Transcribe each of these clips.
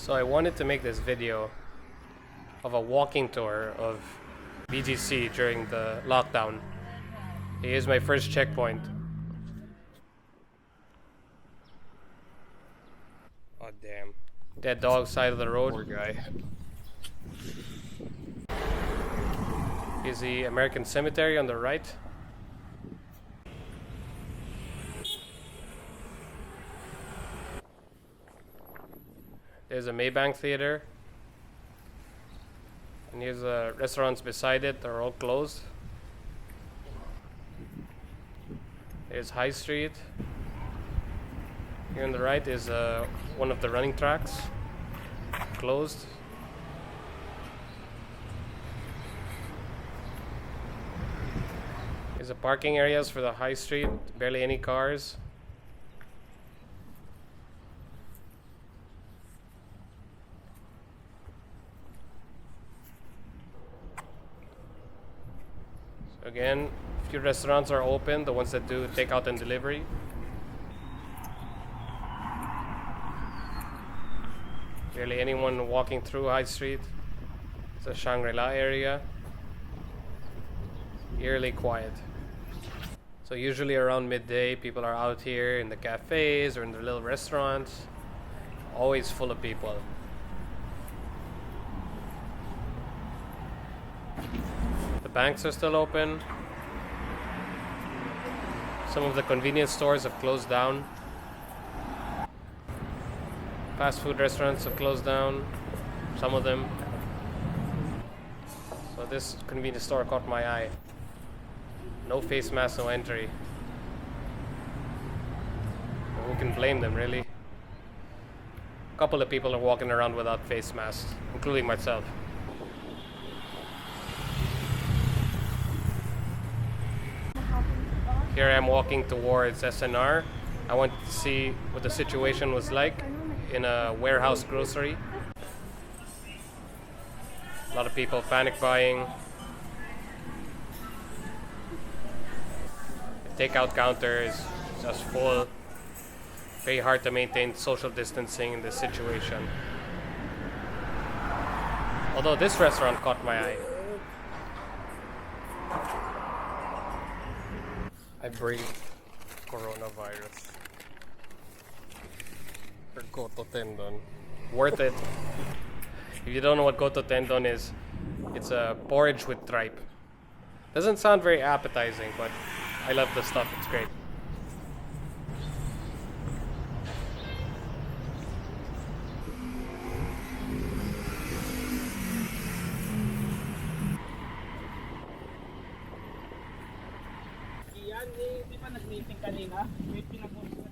So I wanted to make this video of a walking tour of BGC during the lockdown. Here's my first checkpoint. Oh damn. Dead dog side of the road. Poor guy. Here's the American Cemetery on the right. There's a Maybank Theater. And here's the restaurants beside it. They're all closed. There's High Street. Here on the right is one of the running tracks. Closed. Here's the parking areas for the High Street. Barely any cars. Again, a few restaurants are open, the ones that do takeout and delivery. Barely anyone walking through High Street. It's a Shangri-La area. Eerily quiet. So usually around midday, people are out here in the cafes or in the little restaurants. Always full of people. The banks are still open. Some of the convenience stores have closed down. Fast food restaurants have closed down. Some of them. So this convenience store caught my eye. No face mask, no entry. Well, who can blame them, really? A couple of people are walking around without face masks, including myself. Here I am walking towards SNR. I wanted to see what the situation was like in a warehouse grocery. A lot of people panic buying. The takeout counter is just full. Very hard to maintain social distancing in this situation. Although this restaurant caught my eye. I bring coronavirus. Or goto tendon. Worth it. If you don't know what goto tendon is, it's a porridge with tripe. Doesn't sound very appetizing, but I love the stuff. It's great.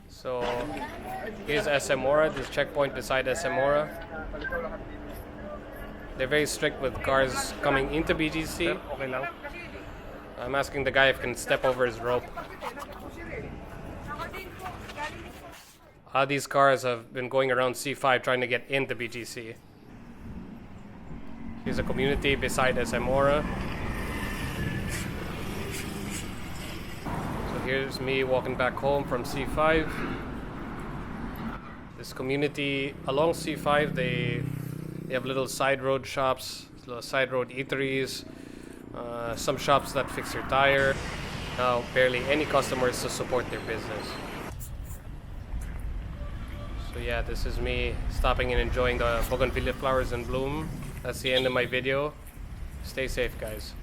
So here's SMora, this checkpoint beside SMora. They're very strict with cars coming into BGC. I'm asking the guy if he can step over his rope. These cars have been going around C5 trying to get into BGC. Here's a community beside SMora. Here's me walking back home from C5. This community along C5, they have little side road shops, little side road eateries, some shops that fix your tire. Now barely any customers to support their business. So yeah, this is me stopping and enjoying the bougainvillea flowers in bloom. That's the end of my video. Stay safe, guys.